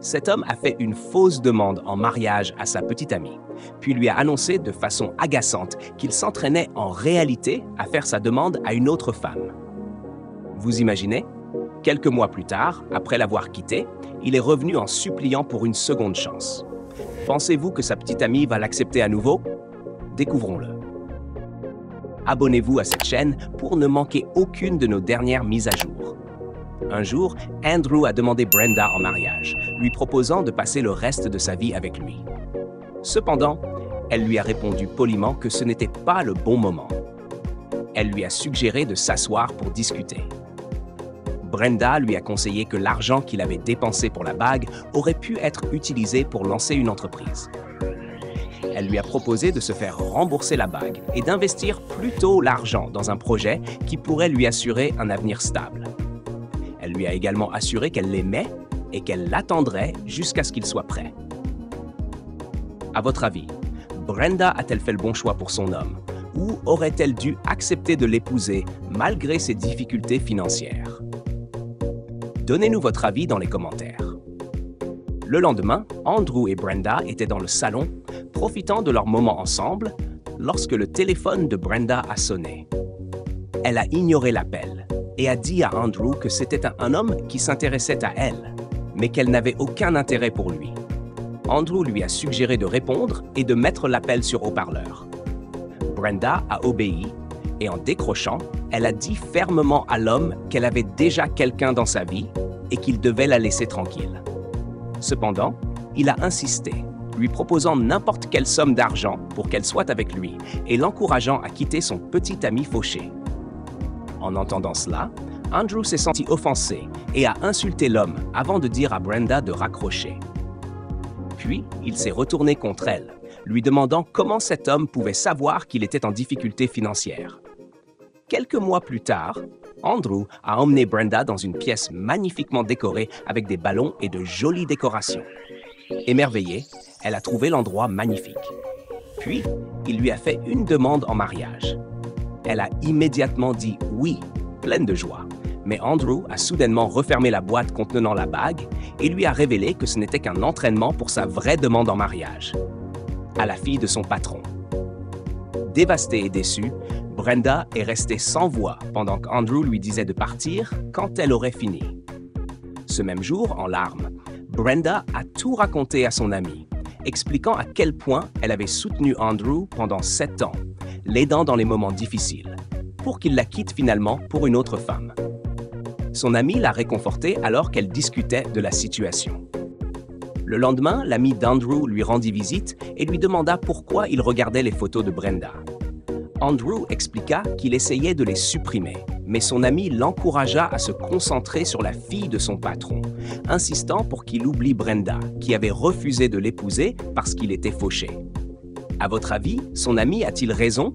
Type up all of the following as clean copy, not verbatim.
Cet homme a fait une fausse demande en mariage à sa petite amie, puis lui a annoncé de façon agaçante qu'il s'entraînait en réalité à faire sa demande à une autre femme. Vous imaginez? Quelques mois plus tard, après l'avoir quitté, il est revenu en suppliant pour une seconde chance. Pensez-vous que sa petite amie va l'accepter à nouveau? Découvrons-le. Abonnez-vous à cette chaîne pour ne manquer aucune de nos dernières mises à jour. Un jour, Andrew a demandé Brenda en mariage, lui proposant de passer le reste de sa vie avec lui. Cependant, elle lui a répondu poliment que ce n'était pas le bon moment. Elle lui a suggéré de s'asseoir pour discuter. Brenda lui a conseillé que l'argent qu'il avait dépensé pour la bague aurait pu être utilisé pour lancer une entreprise. Elle lui a proposé de se faire rembourser la bague et d'investir plutôt l'argent dans un projet qui pourrait lui assurer un avenir stable. Elle lui a également assuré qu'elle l'aimait et qu'elle l'attendrait jusqu'à ce qu'il soit prêt. À votre avis, Brenda a-t-elle fait le bon choix pour son homme ou aurait-elle dû accepter de l'épouser malgré ses difficultés financières? Donnez-nous votre avis dans les commentaires. Le lendemain, Andrew et Brenda étaient dans le salon, profitant de leur moment ensemble, lorsque le téléphone de Brenda a sonné. Elle a ignoré l'appel et a dit à Andrew que c'était un homme qui s'intéressait à elle, mais qu'elle n'avait aucun intérêt pour lui. Andrew lui a suggéré de répondre et de mettre l'appel sur haut-parleur. Brenda a obéi et en décrochant, elle a dit fermement à l'homme qu'elle avait déjà quelqu'un dans sa vie et qu'il devait la laisser tranquille. Cependant, il a insisté, lui proposant n'importe quelle somme d'argent pour qu'elle soit avec lui et l'encourageant à quitter son petit ami fauché. En entendant cela, Andrew s'est senti offensé et a insulté l'homme avant de dire à Brenda de raccrocher. Puis, il s'est retourné contre elle, lui demandant comment cet homme pouvait savoir qu'il était en difficulté financière. Quelques mois plus tard, Andrew a emmené Brenda dans une pièce magnifiquement décorée avec des ballons et de jolies décorations. Émerveillée, elle a trouvé l'endroit magnifique. Puis, il lui a fait une demande en mariage. Elle a immédiatement dit oui, pleine de joie. Mais Andrew a soudainement refermé la boîte contenant la bague et lui a révélé que ce n'était qu'un entraînement pour sa vraie demande en mariage, à la fille de son patron. Dévastée et déçue, Brenda est restée sans voix pendant qu'Andrew lui disait de partir quand elle aurait fini. Ce même jour, en larmes, Brenda a tout raconté à son amie, expliquant à quel point elle avait soutenu Andrew pendant 7 ans, l'aidant dans les moments difficiles, pour qu'il la quitte finalement pour une autre femme. Son amie l'a réconfortée alors qu'elle discutait de la situation. Le lendemain, l'ami d'Andrew lui rendit visite et lui demanda pourquoi il regardait les photos de Brenda. Andrew expliqua qu'il essayait de les supprimer, mais son ami l'encouragea à se concentrer sur la fille de son patron, insistant pour qu'il oublie Brenda, qui avait refusé de l'épouser parce qu'il était fauché. À votre avis, son ami a-t-il raison?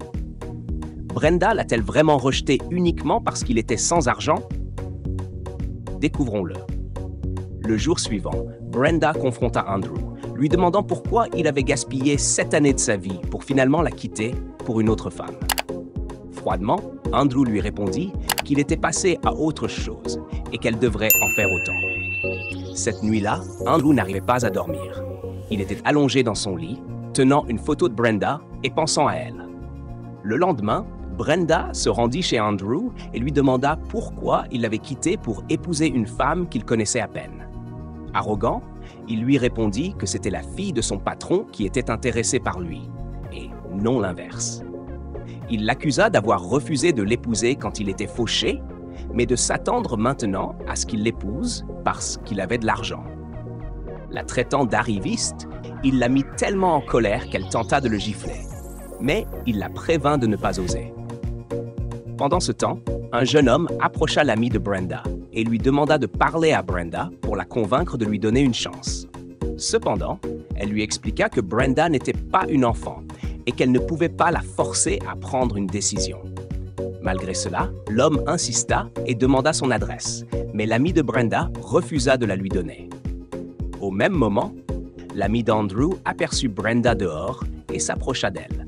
Brenda l'a-t-elle vraiment rejeté uniquement parce qu'il était sans argent? Découvrons-le. Le jour suivant, Brenda confronta Andrew, lui demandant pourquoi il avait gaspillé 7 années de sa vie pour finalement la quitter pour une autre femme. Froidement, Andrew lui répondit qu'il était passé à autre chose et qu'elle devrait en faire autant. Cette nuit-là, Andrew n'arrivait pas à dormir. Il était allongé dans son lit, tenant une photo de Brenda et pensant à elle. Le lendemain, Brenda se rendit chez Andrew et lui demanda pourquoi il l'avait quitté pour épouser une femme qu'il connaissait à peine. Arrogant, il lui répondit que c'était la fille de son patron qui était intéressée par lui, et non l'inverse. Il l'accusa d'avoir refusé de l'épouser quand il était fauché, mais de s'attendre maintenant à ce qu'il l'épouse parce qu'il avait de l'argent. La traitant d'arriviste, il la mit tellement en colère qu'elle tenta de le gifler, mais il la prévint de ne pas oser. Pendant ce temps, un jeune homme approcha l'ami de Brenda et lui demanda de parler à Brenda pour la convaincre de lui donner une chance. Cependant, elle lui expliqua que Brenda n'était pas une enfant et qu'elle ne pouvait pas la forcer à prendre une décision. Malgré cela, l'homme insista et demanda son adresse, mais l'ami de Brenda refusa de la lui donner. Au même moment, l'ami d'Andrew aperçut Brenda dehors et s'approcha d'elle.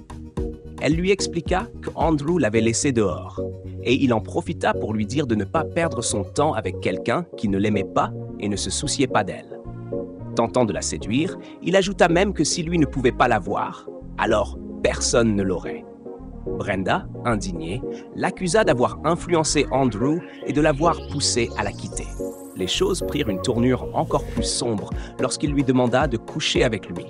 Elle lui expliqua qu'Andrew l'avait laissée dehors, et il en profita pour lui dire de ne pas perdre son temps avec quelqu'un qui ne l'aimait pas et ne se souciait pas d'elle. tentant de la séduire, il ajouta même que si lui ne pouvait pas la voir, alors personne ne l'aurait. Brenda, indignée, l'accusa d'avoir influencé Andrew et de l'avoir poussé à la quitter. Les choses prirent une tournure encore plus sombre lorsqu'il lui demanda de coucher avec lui.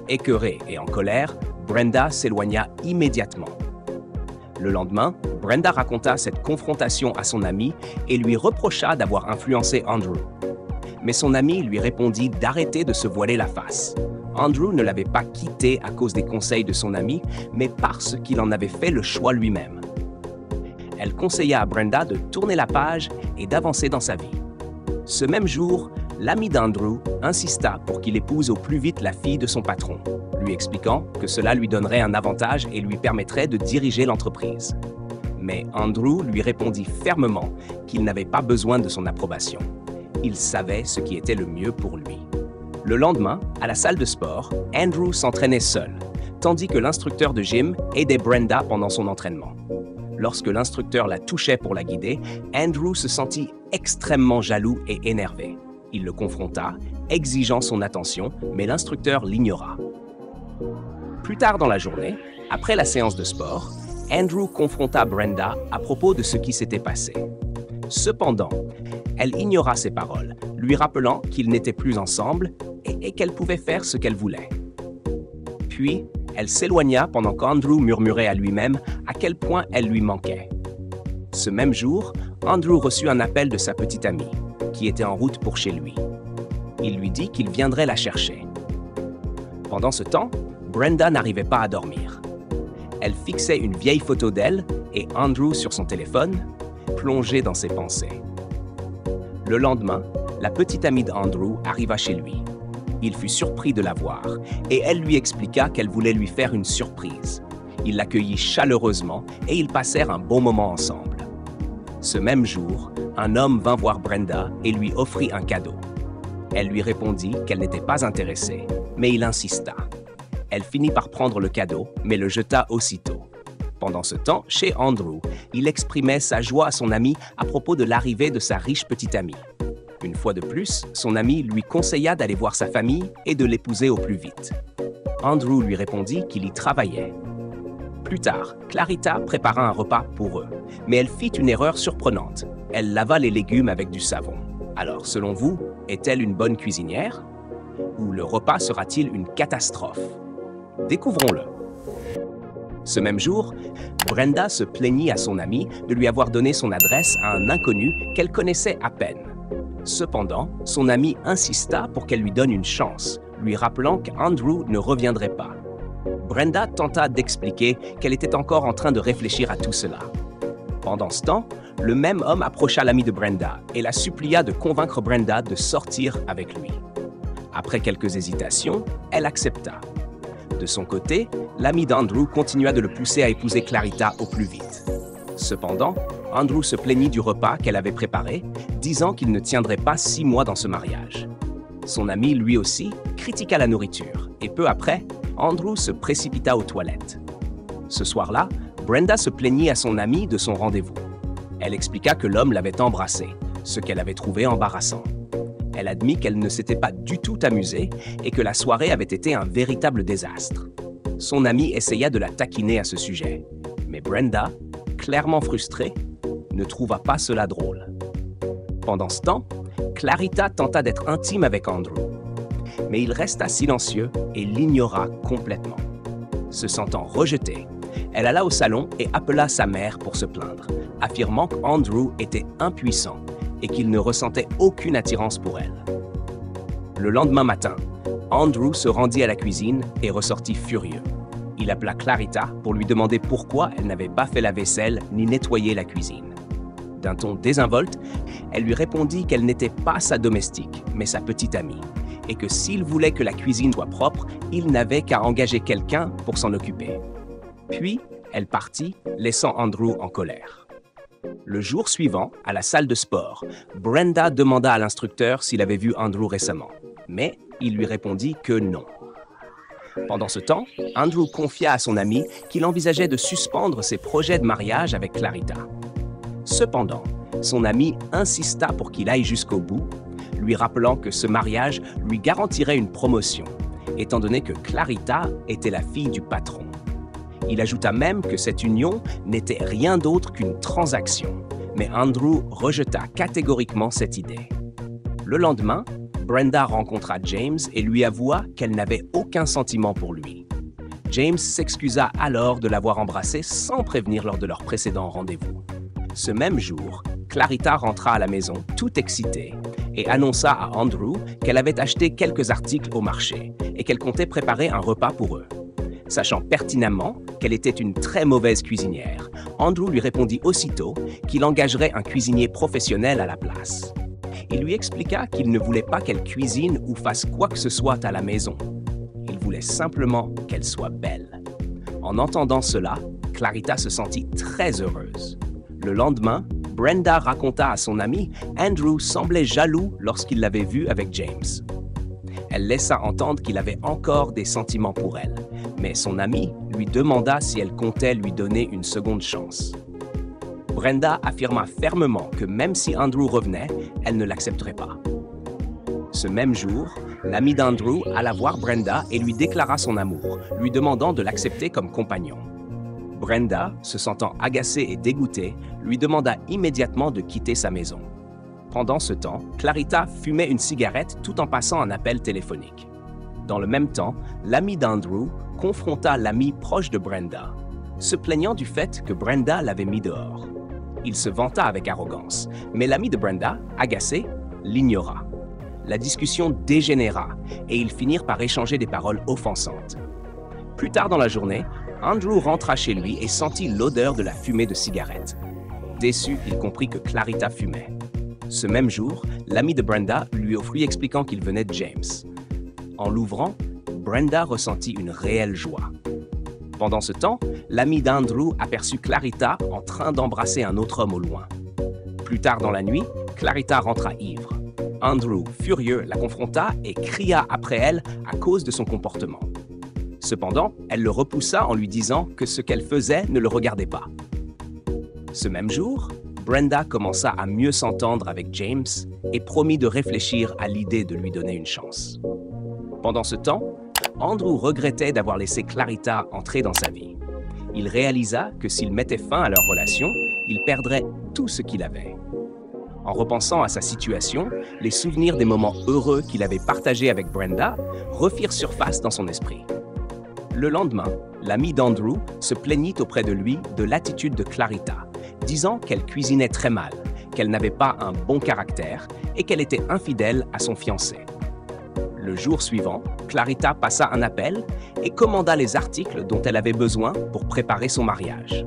Écœurée et en colère, Brenda s'éloigna immédiatement. Le lendemain, Brenda raconta cette confrontation à son ami et lui reprocha d'avoir influencé Andrew. Mais son ami lui répondit d'arrêter de se voiler la face. Andrew ne l'avait pas quitté à cause des conseils de son ami, mais parce qu'il en avait fait le choix lui-même. Elle conseilla à Brenda de tourner la page et d'avancer dans sa vie. Ce même jour, l'ami d'Andrew insista pour qu'il épouse au plus vite la fille de son patron, lui expliquant que cela lui donnerait un avantage et lui permettrait de diriger l'entreprise. Mais Andrew lui répondit fermement qu'il n'avait pas besoin de son approbation. Il savait ce qui était le mieux pour lui. Le lendemain, à la salle de sport, Andrew s'entraînait seul, tandis que l'instructeur de gym aidait Brenda pendant son entraînement. Lorsque l'instructeur la touchait pour la guider, Andrew se sentit extrêmement jaloux et énervé. Il le confronta, exigeant son attention, mais l'instructeur l'ignora. Plus tard dans la journée, après la séance de sport, Andrew confronta Brenda à propos de ce qui s'était passé. Cependant, elle ignora ses paroles, lui rappelant qu'ils n'étaient plus ensemble et qu'elle pouvait faire ce qu'elle voulait. Puis, elle s'éloigna pendant qu'Andrew murmurait à lui-même à quel point elle lui manquait. Ce même jour, Andrew reçut un appel de sa petite amie, qui était en route pour chez lui. Il lui dit qu'il viendrait la chercher. Pendant ce temps, Brenda n'arrivait pas à dormir. Elle fixait une vieille photo d'elle et Andrew sur son téléphone, plongé dans ses pensées. Le lendemain, la petite amie d'Andrew arriva chez lui. Il fut surpris de la voir et elle lui expliqua qu'elle voulait lui faire une surprise. Il l'accueillit chaleureusement et ils passèrent un bon moment ensemble. Ce même jour, un homme vint voir Brenda et lui offrit un cadeau. Elle lui répondit qu'elle n'était pas intéressée, mais il insista. Elle finit par prendre le cadeau, mais le jeta aussitôt. Pendant ce temps, chez Andrew, il exprimait sa joie à son ami à propos de l'arrivée de sa riche petite amie. Une fois de plus, son ami lui conseilla d'aller voir sa famille et de l'épouser au plus vite. Andrew lui répondit qu'il y travaillait. Plus tard, Clarita prépara un repas pour eux, mais elle fit une erreur surprenante. Elle lava les légumes avec du savon. Alors, selon vous, est-elle une bonne cuisinière? Ou le repas sera-t-il une catastrophe? Découvrons-le. Ce même jour, Brenda se plaignit à son amie de lui avoir donné son adresse à un inconnu qu'elle connaissait à peine. Cependant, son amie insista pour qu'elle lui donne une chance, lui rappelant qu'Andrew ne reviendrait pas. Brenda tenta d'expliquer qu'elle était encore en train de réfléchir à tout cela. Pendant ce temps, le même homme approcha l'amie de Brenda et la supplia de convaincre Brenda de sortir avec lui. Après quelques hésitations, elle accepta. De son côté, l'ami d'Andrew continua de le pousser à épouser Clarita au plus vite. Cependant, Andrew se plaignit du repas qu'elle avait préparé, disant qu'il ne tiendrait pas 6 mois dans ce mariage. Son ami, lui aussi, critiqua la nourriture, et peu après, Andrew se précipita aux toilettes. Ce soir-là, Brenda se plaignit à son ami de son rendez-vous. Elle expliqua que l'homme l'avait embrassée, ce qu'elle avait trouvé embarrassant. Elle admit qu'elle ne s'était pas du tout amusée et que la soirée avait été un véritable désastre. Son ami essaya de la taquiner à ce sujet, mais Brenda, clairement frustrée, ne trouva pas cela drôle. Pendant ce temps, Clarita tenta d'être intime avec Andrew, mais il resta silencieux et l'ignora complètement. Se sentant rejetée, elle alla au salon et appela sa mère pour se plaindre, affirmant qu'Andrew était impuissant et qu'il ne ressentait aucune attirance pour elle. Le lendemain matin, Andrew se rendit à la cuisine et ressortit furieux. Il appela Clarita pour lui demander pourquoi elle n'avait pas fait la vaisselle ni nettoyé la cuisine. D'un ton désinvolte, elle lui répondit qu'elle n'était pas sa domestique, mais sa petite amie, et que s'il voulait que la cuisine soit propre, il n'avait qu'à engager quelqu'un pour s'en occuper. Puis, elle partit, laissant Andrew en colère. Le jour suivant, à la salle de sport, Brenda demanda à l'instructeur s'il avait vu Andrew récemment, mais il lui répondit que non. Pendant ce temps, Andrew confia à son ami qu'il envisageait de suspendre ses projets de mariage avec Clarita. Cependant, son ami insista pour qu'il aille jusqu'au bout, lui rappelant que ce mariage lui garantirait une promotion, étant donné que Clarita était la fille du patron. Il ajouta même que cette union n'était rien d'autre qu'une transaction, mais Andrew rejeta catégoriquement cette idée. Le lendemain, Brenda rencontra James et lui avoua qu'elle n'avait aucun sentiment pour lui. James s'excusa alors de l'avoir embrassée sans prévenir lors de leur précédent rendez-vous. Ce même jour, Clarita rentra à la maison toute excitée et annonça à Andrew qu'elle avait acheté quelques articles au marché et qu'elle comptait préparer un repas pour eux. Sachant pertinemment qu'elle était une très mauvaise cuisinière, Andrew lui répondit aussitôt qu'il engagerait un cuisinier professionnel à la place. Il lui expliqua qu'il ne voulait pas qu'elle cuisine ou fasse quoi que ce soit à la maison. Il voulait simplement qu'elle soit belle. En entendant cela, Clarita se sentit très heureuse. Le lendemain, Brenda raconta à son ami Andrew semblait jaloux lorsqu'il l'avait vue avec James. Elle laissa entendre qu'il avait encore des sentiments pour elle, mais son ami lui demanda si elle comptait lui donner une seconde chance. Brenda affirma fermement que même si Andrew revenait, elle ne l'accepterait pas. Ce même jour, l'ami d'Andrew alla voir Brenda et lui déclara son amour, lui demandant de l'accepter comme compagnon. Brenda, se sentant agacée et dégoûtée, lui demanda immédiatement de quitter sa maison. Pendant ce temps, Clarita fumait une cigarette tout en passant un appel téléphonique. Dans le même temps, l'ami d'Andrew confronta l'ami proche de Brenda, se plaignant du fait que Brenda l'avait mis dehors. Il se vanta avec arrogance, mais l'ami de Brenda, agacé, l'ignora. La discussion dégénéra et ils finirent par échanger des paroles offensantes. Plus tard dans la journée, Andrew rentra chez lui et sentit l'odeur de la fumée de cigarette. Déçu, il comprit que Clarita fumait. Ce même jour, l'ami de Brenda lui offrit expliquant qu'il venait de James. En l'ouvrant, Brenda ressentit une réelle joie. Pendant ce temps, l'ami d'Andrew aperçut Clarita en train d'embrasser un autre homme au loin. Plus tard dans la nuit, Clarita rentra ivre. Andrew, furieux, la confronta et cria après elle à cause de son comportement. Cependant, elle le repoussa en lui disant que ce qu'elle faisait ne le regardait pas. Ce même jour, Brenda commença à mieux s'entendre avec James et promit de réfléchir à l'idée de lui donner une chance. Pendant ce temps, Andrew regrettait d'avoir laissé Clarita entrer dans sa vie. Il réalisa que s'il mettait fin à leur relation, il perdrait tout ce qu'il avait. En repensant à sa situation, les souvenirs des moments heureux qu'il avait partagés avec Brenda refirent surface dans son esprit. Le lendemain, l'ami d'Andrew se plaignit auprès de lui de l'attitude de Clarita, disant qu'elle cuisinait très mal, qu'elle n'avait pas un bon caractère et qu'elle était infidèle à son fiancé. Le jour suivant, Clarita passa un appel et commanda les articles dont elle avait besoin pour préparer son mariage.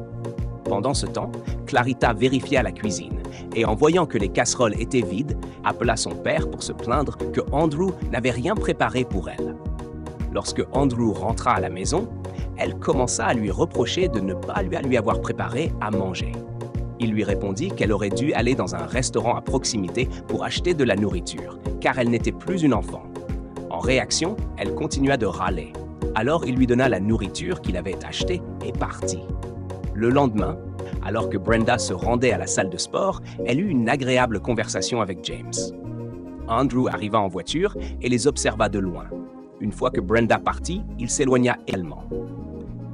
Pendant ce temps, Clarita vérifia la cuisine et en voyant que les casseroles étaient vides, appela son père pour se plaindre que Andrew n'avait rien préparé pour elle. Lorsque Andrew rentra à la maison, elle commença à lui reprocher de ne pas lui avoir préparé à manger. Il lui répondit qu'elle aurait dû aller dans un restaurant à proximité pour acheter de la nourriture, car elle n'était plus une enfant. En réaction, elle continua de râler. Alors il lui donna la nourriture qu'il avait achetée et partit. Le lendemain, alors que Brenda se rendait à la salle de sport, elle eut une agréable conversation avec James. Andrew arriva en voiture et les observa de loin. Une fois que Brenda partit, il s'éloigna également.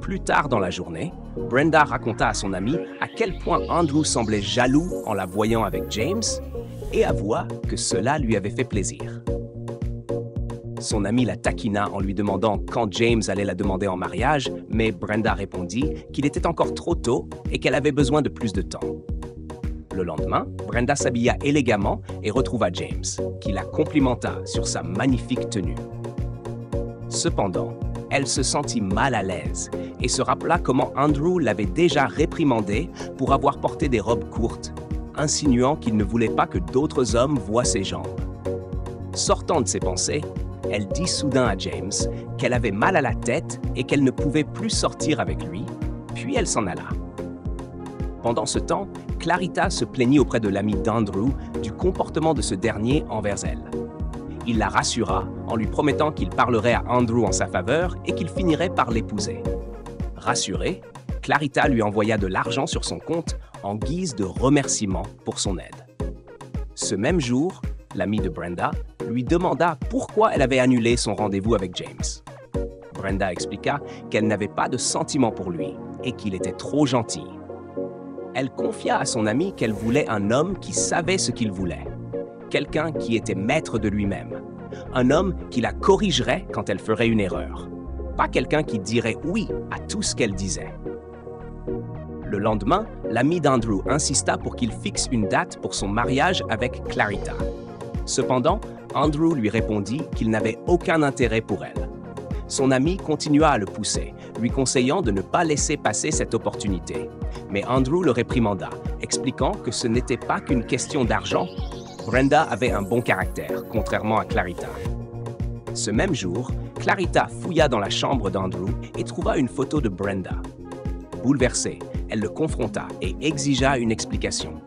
Plus tard dans la journée, Brenda raconta à son ami à quel point Andrew semblait jaloux en la voyant avec James et avoua que cela lui avait fait plaisir. Son ami la taquina en lui demandant quand James allait la demander en mariage, mais Brenda répondit qu'il était encore trop tôt et qu'elle avait besoin de plus de temps. Le lendemain, Brenda s'habilla élégamment et retrouva James, qui la complimenta sur sa magnifique tenue. Cependant, elle se sentit mal à l'aise et se rappela comment Andrew l'avait déjà réprimandée pour avoir porté des robes courtes, insinuant qu'il ne voulait pas que d'autres hommes voient ses jambes. Sortant de ses pensées, elle dit soudain à James qu'elle avait mal à la tête et qu'elle ne pouvait plus sortir avec lui, puis elle s'en alla. Pendant ce temps, Clarita se plaignit auprès de l'ami d'Andrew du comportement de ce dernier envers elle. Il la rassura en lui promettant qu'il parlerait à Andrew en sa faveur et qu'il finirait par l'épouser. Rassurée, Clarita lui envoya de l'argent sur son compte en guise de remerciement pour son aide. Ce même jour, l'amie de Brenda, lui demanda pourquoi elle avait annulé son rendez-vous avec James. Brenda expliqua qu'elle n'avait pas de sentiments pour lui et qu'il était trop gentil. Elle confia à son amie qu'elle voulait un homme qui savait ce qu'il voulait, quelqu'un qui était maître de lui-même, un homme qui la corrigerait quand elle ferait une erreur, pas quelqu'un qui dirait oui à tout ce qu'elle disait. Le lendemain, l'ami d'Andrew insista pour qu'il fixe une date pour son mariage avec Clarita. Cependant, Andrew lui répondit qu'il n'avait aucun intérêt pour elle. Son ami continua à le pousser, lui conseillant de ne pas laisser passer cette opportunité. Mais Andrew le réprimanda, expliquant que ce n'était pas qu'une question d'argent. Brenda avait un bon caractère, contrairement à Clarita. Ce même jour, Clarita fouilla dans la chambre d'Andrew et trouva une photo de Brenda. Bouleversée, elle le confronta et exigea une explication.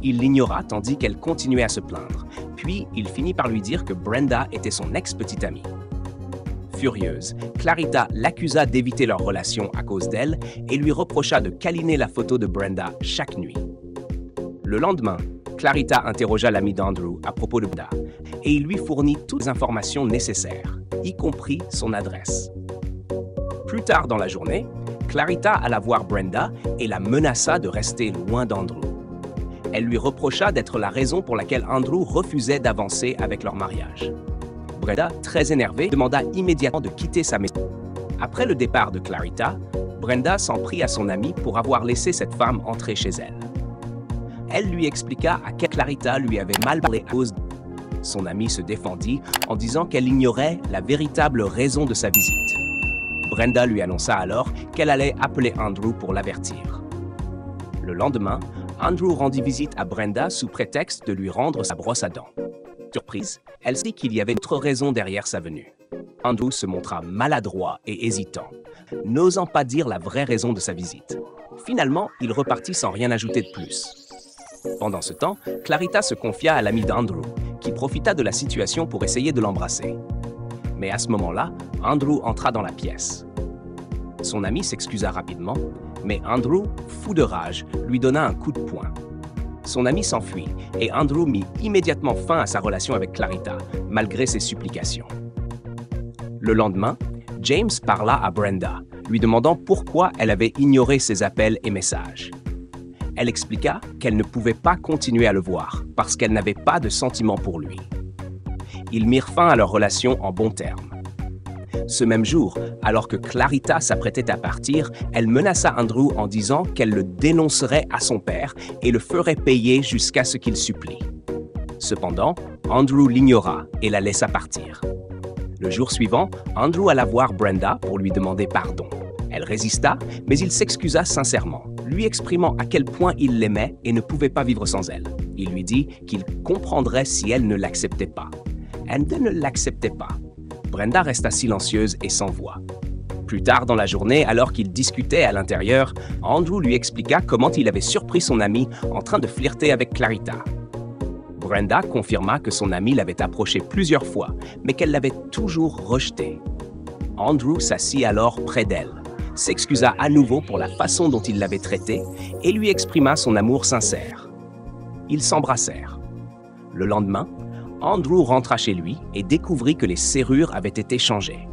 Il l'ignora tandis qu'elle continuait à se plaindre, puis il finit par lui dire que Brenda était son ex-petite amie. Furieuse, Clarita l'accusa d'éviter leur relation à cause d'elle et lui reprocha de câliner la photo de Brenda chaque nuit. Le lendemain, Clarita interrogea l'ami d'Andrew à propos de Brenda et il lui fournit toutes les informations nécessaires, y compris son adresse. Plus tard dans la journée, Clarita alla voir Brenda et la menaça de rester loin d'Andrew. Elle lui reprocha d'être la raison pour laquelle Andrew refusait d'avancer avec leur mariage. Brenda, très énervée, demanda immédiatement de quitter sa maison. Après le départ de Clarita, Brenda s'en prit à son amie pour avoir laissé cette femme entrer chez elle. Elle lui expliqua à quel Clarita lui avait mal parlé à cause. Son amie se défendit en disant qu'elle ignorait la véritable raison de sa visite. Brenda lui annonça alors qu'elle allait appeler Andrew pour l'avertir. Le lendemain, Andrew rendit visite à Brenda sous prétexte de lui rendre sa brosse à dents. Surprise, elle dit qu'il y avait une autre raison derrière sa venue. Andrew se montra maladroit et hésitant, n'osant pas dire la vraie raison de sa visite. Finalement, il repartit sans rien ajouter de plus. Pendant ce temps, Clarita se confia à l'ami d'Andrew, qui profita de la situation pour essayer de l'embrasser. Mais à ce moment-là, Andrew entra dans la pièce. Son ami s'excusa rapidement, mais Andrew, fou de rage, lui donna un coup de poing. Son ami s'enfuit et Andrew mit immédiatement fin à sa relation avec Clarita, malgré ses supplications. Le lendemain, James parla à Brenda, lui demandant pourquoi elle avait ignoré ses appels et messages. Elle expliqua qu'elle ne pouvait pas continuer à le voir parce qu'elle n'avait pas de sentiments pour lui. Ils mirent fin à leur relation en bons termes. Ce même jour, alors que Clarita s'apprêtait à partir, elle menaça Andrew en disant qu'elle le dénoncerait à son père et le ferait payer jusqu'à ce qu'il supplie. Cependant, Andrew l'ignora et la laissa partir. Le jour suivant, Andrew alla voir Brenda pour lui demander pardon. Elle résista, mais il s'excusa sincèrement, lui exprimant à quel point il l'aimait et ne pouvait pas vivre sans elle. Il lui dit qu'il comprendrait si elle ne l'acceptait pas. Elle ne l'acceptait pas. Brenda resta silencieuse et sans voix. Plus tard dans la journée, alors qu'ils discutaient à l'intérieur, Andrew lui expliqua comment il avait surpris son ami en train de flirter avec Clarita. Brenda confirma que son ami l'avait approchée plusieurs fois, mais qu'elle l'avait toujours rejeté. Andrew s'assit alors près d'elle, s'excusa à nouveau pour la façon dont il l'avait traitée et lui exprima son amour sincère. Ils s'embrassèrent. Le lendemain, Andrew rentra chez lui et découvrit que les serrures avaient été changées.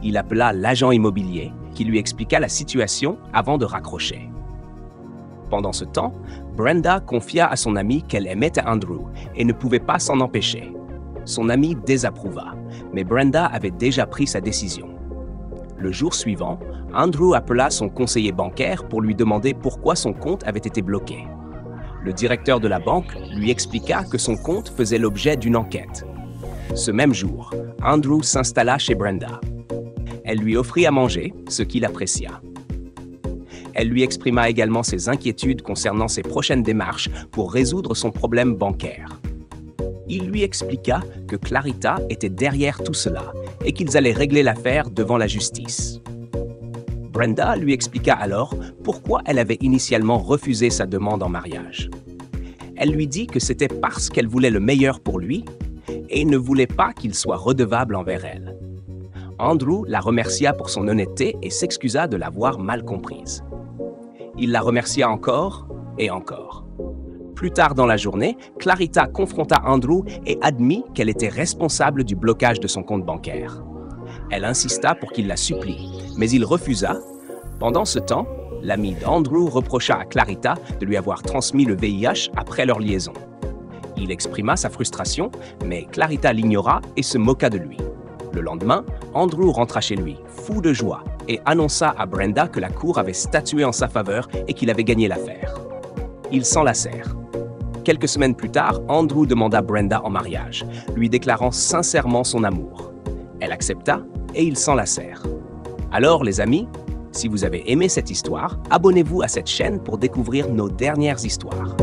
Il appela l'agent immobilier qui lui expliqua la situation avant de raccrocher. Pendant ce temps, Brenda confia à son ami qu'elle aimait Andrew et ne pouvait pas s'en empêcher. Son ami désapprouva, mais Brenda avait déjà pris sa décision. Le jour suivant, Andrew appela son conseiller bancaire pour lui demander pourquoi son compte avait été bloqué. Le directeur de la banque lui expliqua que son compte faisait l'objet d'une enquête. Ce même jour, Andrew s'installa chez Brenda. Elle lui offrit à manger, ce qu'il apprécia. Elle lui exprima également ses inquiétudes concernant ses prochaines démarches pour résoudre son problème bancaire. Il lui expliqua que Clarita était derrière tout cela et qu'ils allaient régler l'affaire devant la justice. Brenda lui expliqua alors pourquoi elle avait initialement refusé sa demande en mariage. Elle lui dit que c'était parce qu'elle voulait le meilleur pour lui et ne voulait pas qu'il soit redevable envers elle. Andrew la remercia pour son honnêteté et s'excusa de l'avoir mal comprise. Il la remercia encore et encore. Plus tard dans la journée, Clarita confronta Andrew et admit qu'elle était responsable du blocage de son compte bancaire. Elle insista pour qu'il la supplie, mais il refusa. Pendant ce temps, l'ami d'Andrew reprocha à Clarita de lui avoir transmis le VIH après leur liaison. Il exprima sa frustration, mais Clarita l'ignora et se moqua de lui. Le lendemain, Andrew rentra chez lui, fou de joie, et annonça à Brenda que la cour avait statué en sa faveur et qu'il avait gagné l'affaire. Ils s'enlacèrent. Quelques semaines plus tard, Andrew demanda Brenda en mariage, lui déclarant sincèrement son amour. Elle accepta et ils s'enlacèrent. Alors, les amis, si vous avez aimé cette histoire, abonnez-vous à cette chaîne pour découvrir nos dernières histoires.